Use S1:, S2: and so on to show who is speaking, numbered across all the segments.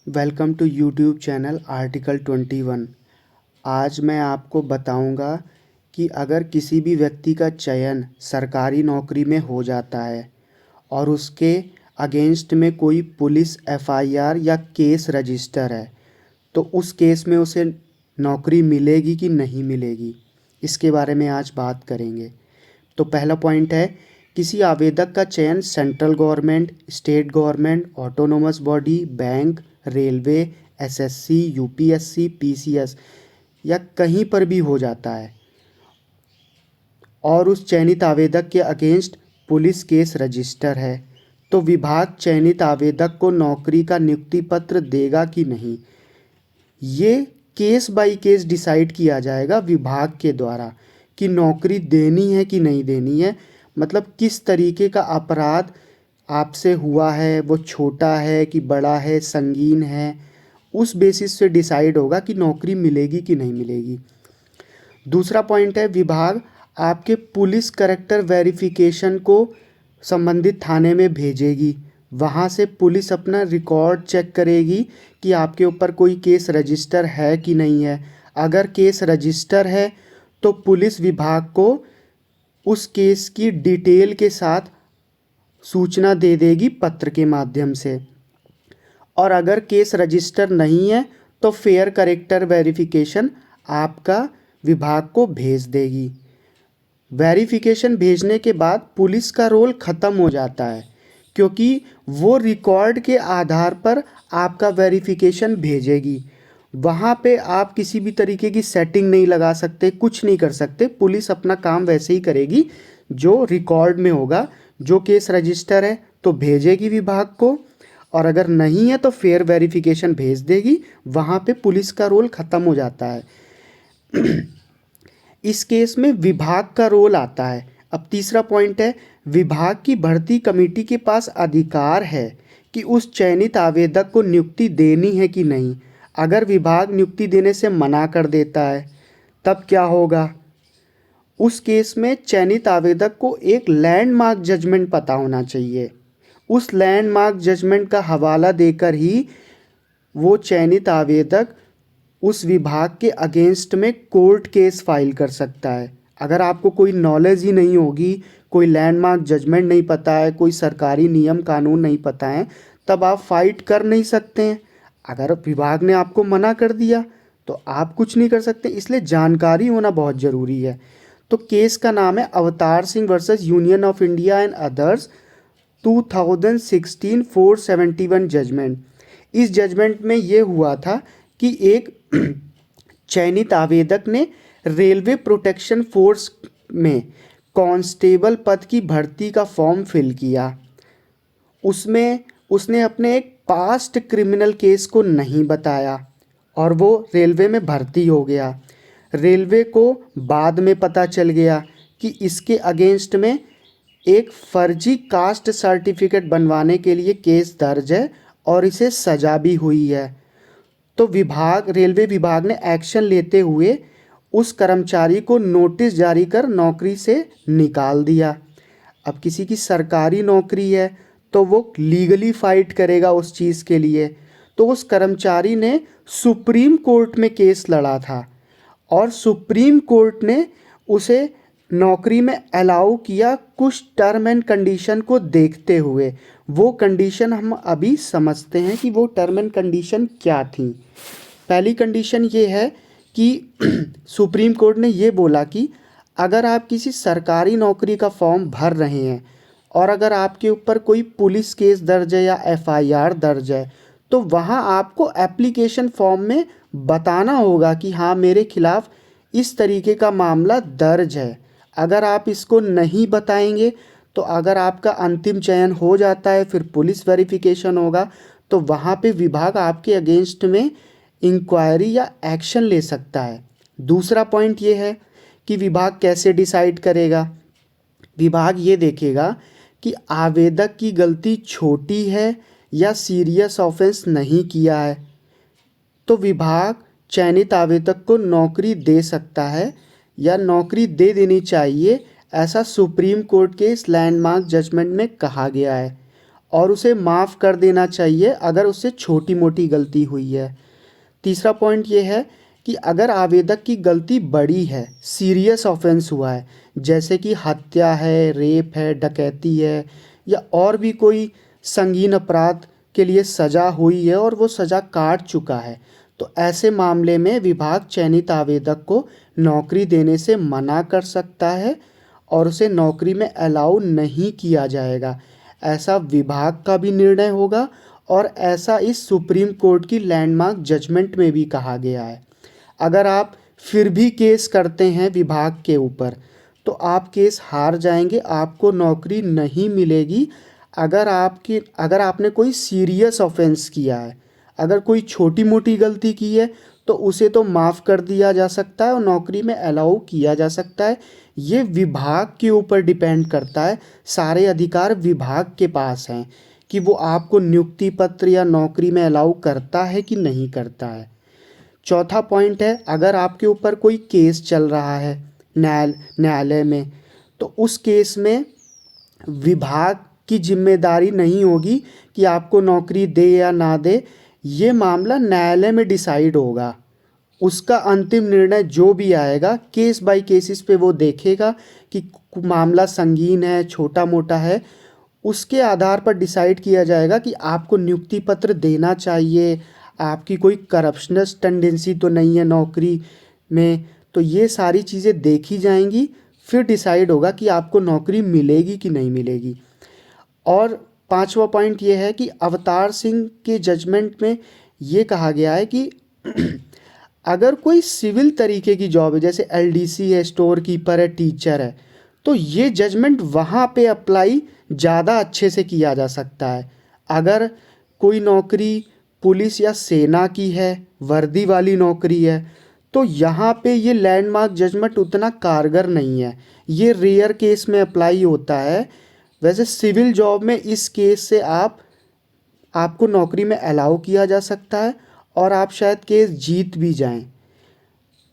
S1: Welcome to YouTube channel article 21। आज मैं आपको बताऊंगा कि अगर किसी भी व्यक्ति का चयन सरकारी नौकरी में हो जाता है और उसके अगेंस्ट में कोई पुलिस एफआईआर या केस रजिस्टर है, तो उस केस में उसे नौकरी मिलेगी कि नहीं मिलेगी, इसके बारे में आज बात करेंगे। तो पहला पॉइंट है, किसी आवेदक का चयन central government, state government, autonomous body, bank, railway, SSC, UPSC, PCS या कहीं पर भी हो जाता है और उस चयनित आवेदक के अगेंस्ट पुलिस केस रजिस्टर है, तो विभाग चयनित आवेदक को नौकरी का नियुक्ति पत्र देगा कि नहीं, ये केस बाय केस डिसाइड किया जाएगा विभाग के द्वारा कि नौकरी देनी है कि नहीं देनी है। मतलब किस तरीके का अपराध आपसे हुआ है, वो छोटा है कि बड़ा है, संगीन है, उस बेसिस से डिसाइड होगा कि नौकरी मिलेगी कि नहीं मिलेगी। दूसरा पॉइंट है, विभाग आपके पुलिस कैरेक्टर वेरिफिकेशन को संबंधित थाने में भेजेगी। वहाँ से पुलिस अपना रिकॉर्ड चेक करेगी कि आपके ऊपर कोई केस रजिस्टर है कि नहीं है। अगर केस रजिस्टर है तो पुलिस विभाग को उस केस की डिटेल के साथ सूचना दे देगी पत्र के माध्यम से। और अगर केस रजिस्टर नहीं है तो फेयर कैरेक्टर वेरिफिकेशन आपका विभाग को भेज देगी। वेरिफिकेशन भेजने के बाद पुलिस का रोल ख़त्म हो जाता है, क्योंकि वो रिकॉर्ड के आधार पर आपका वेरिफिकेशन भेजेगी। वहाँ पे आप किसी भी तरीके की सेटिंग नहीं लगा सकते, कुछ नहीं कर सकते। पुलिस अपना काम वैसे ही करेगी जो रिकॉर्ड में होगा। जो केस रजिस्टर है तो भेजेगी विभाग को, और अगर नहीं है तो फेयर वेरिफिकेशन भेज देगी। वहाँ पे पुलिस का रोल ख़त्म हो जाता है। इस केस में विभाग का रोल आता है। अब तीसरा पॉइंट है, विभाग की भर्ती कमेटी के पास अधिकार है कि उस चयनित आवेदक को नियुक्ति देनी है कि नहीं। अगर विभाग नियुक्ति देने से मना कर देता है तब क्या होगा? उस केस में चयनित आवेदक को एक लैंडमार्क जजमेंट पता होना चाहिए। उस लैंडमार्क जजमेंट का हवाला देकर ही वो चयनित आवेदक उस विभाग के अगेंस्ट में कोर्ट केस फाइल कर सकता है। अगर आपको कोई नॉलेज ही नहीं होगी, कोई लैंडमार्क जजमेंट नहीं पता है, कोई सरकारी नियम कानून नहीं पता है, तब आप फाइट कर नहीं सकते हैं। अगर विभाग ने आपको मना कर दिया तो आप कुछ नहीं कर सकते। इसलिए जानकारी होना बहुत ज़रूरी है। तो केस का नाम है Avtar Singh versus union of India and others 2016 471 judgment. इस जजमेंट में ये हुआ था कि एक चयनित आवेदक ने रेलवे प्रोटेक्शन फोर्स में कांस्टेबल पद की भर्ती का फॉर्म फिल किया। उसमें उसने अपने एक पास्ट क्रिमिनल केस को नहीं बताया और वो रेलवे में भर्ती हो गया। रेलवे को बाद में पता चल गया कि इसके अगेंस्ट में एक फर्जी कास्ट सर्टिफिकेट बनवाने के लिए केस दर्ज है और इसे सजा भी हुई है। तो रेलवे विभाग ने एक्शन लेते हुए उस कर्मचारी को नोटिस जारी कर नौकरी से निकाल दिया। अब किसी की सरकारी नौकरी है तो वो लीगली फाइट करेगा उस चीज़ के लिए। तो उस कर्मचारी ने सुप्रीम कोर्ट में केस लड़ा था और सुप्रीम कोर्ट ने उसे नौकरी में अलाउ किया कुछ टर्म एंड कंडीशन को देखते हुए। वो कंडीशन हम अभी समझते हैं कि वो टर्म एंड कंडीशन क्या थी। पहली कंडीशन ये है कि सुप्रीम कोर्ट ने ये बोला कि अगर आप किसी सरकारी नौकरी का फॉर्म भर रहे हैं और अगर आपके ऊपर कोई पुलिस केस दर्ज है या एफआईआर दर्ज है, तो वहाँ आपको एप्लीकेशन फॉर्म में बताना होगा कि हाँ, मेरे खिलाफ़ इस तरीके का मामला दर्ज है। अगर आप इसको नहीं बताएंगे तो अगर आपका अंतिम चयन हो जाता है, फिर पुलिस वेरिफिकेशन होगा, तो वहाँ पे विभाग आपके अगेंस्ट में इंक्वायरी या एक्शन ले सकता है। दूसरा पॉइंट ये है कि विभाग कैसे डिसाइड करेगा। विभाग ये देखेगा कि आवेदक की गलती छोटी है या सीरियस ऑफेंस नहीं किया है, तो विभाग चयनित आवेदक को नौकरी दे सकता है या नौकरी दे देनी चाहिए, ऐसा सुप्रीम कोर्ट के इस लैंडमार्क जजमेंट में कहा गया है। और उसे माफ़ कर देना चाहिए अगर उससे छोटी मोटी गलती हुई है। तीसरा पॉइंट ये है कि अगर आवेदक की गलती बड़ी है, सीरियस ऑफेंस हुआ है, जैसे कि हत्या है, रेप है, डकैती है, या और भी कोई संगीन अपराध के लिए सज़ा हुई है और वो सज़ा काट चुका है, तो ऐसे मामले में विभाग चयनित आवेदक को नौकरी देने से मना कर सकता है और उसे नौकरी में अलाउ नहीं किया जाएगा। ऐसा विभाग का भी निर्णय होगा और ऐसा इस सुप्रीम कोर्ट की लैंडमार्क जजमेंट में भी कहा गया है। अगर आप फिर भी केस करते हैं विभाग के ऊपर, तो आप केस हार जाएंगे, आपको नौकरी नहीं मिलेगी। अगर आपने कोई सीरियस ऑफेंस किया है, अगर कोई छोटी मोटी गलती की है, तो उसे तो माफ़ कर दिया जा सकता है और नौकरी में अलाउ किया जा सकता है। ये विभाग के ऊपर डिपेंड करता है, सारे अधिकार विभाग के पास हैं कि वो आपको नियुक्ति पत्र या नौकरी में अलाउ करता है कि नहीं करता है। चौथा पॉइंट है, अगर आपके ऊपर कोई केस चल रहा है न्यायालय में, तो उस केस में विभाग की जिम्मेदारी नहीं होगी कि आपको नौकरी दे या ना दे। ये मामला न्यायालय में डिसाइड होगा। उसका अंतिम निर्णय जो भी आएगा, केस बाय केसेस पे वो देखेगा कि मामला संगीन है, छोटा मोटा है, उसके आधार पर डिसाइड किया जाएगा कि आपको नियुक्ति पत्र देना चाहिए, आपकी कोई करप्शनस टेंडेंसी तो नहीं है नौकरी में। तो ये सारी चीज़ें देखी जाएंगी, फिर डिसाइड होगा कि आपको नौकरी मिलेगी कि नहीं मिलेगी। और पांचवा पॉइंट ये है कि अवतार सिंह के जजमेंट में ये कहा गया है कि अगर कोई सिविल तरीके की जॉब है, जैसे एलडीसी है, स्टोर कीपर है, टीचर है, तो ये जजमेंट वहाँ पे अप्लाई ज़्यादा अच्छे से किया जा सकता है। अगर कोई नौकरी पुलिस या सेना की है, वर्दी वाली नौकरी है, तो यहाँ पे ये लैंडमार्क जजमेंट उतना कारगर नहीं है, ये रेयर केस में अप्लाई होता है। वैसे सिविल जॉब में इस केस से आपको नौकरी में अलाउ किया जा सकता है और आप शायद केस जीत भी जाएं।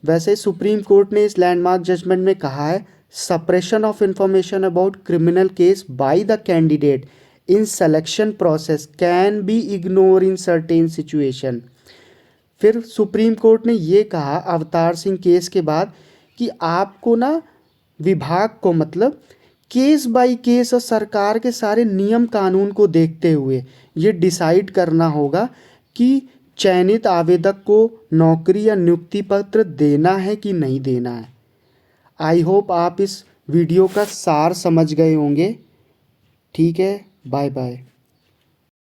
S1: वैसे सुप्रीम कोर्ट ने इस लैंडमार्क जजमेंट में कहा है, suppression of information about criminal case by the candidate in selection process can be ignore in certain situation. फिर सुप्रीम कोर्ट ने ये कहा अवतार सिंह केस के बाद कि आपको ना विभाग को, मतलब केस बाय केस और सरकार के सारे नियम कानून को देखते हुए ये डिसाइड करना होगा कि चयनित आवेदक को नौकरी या नियुक्ति पत्र देना है कि नहीं देना है। आई होप आप इस वीडियो का सार समझ गए होंगे। ठीक है, बाय बाय।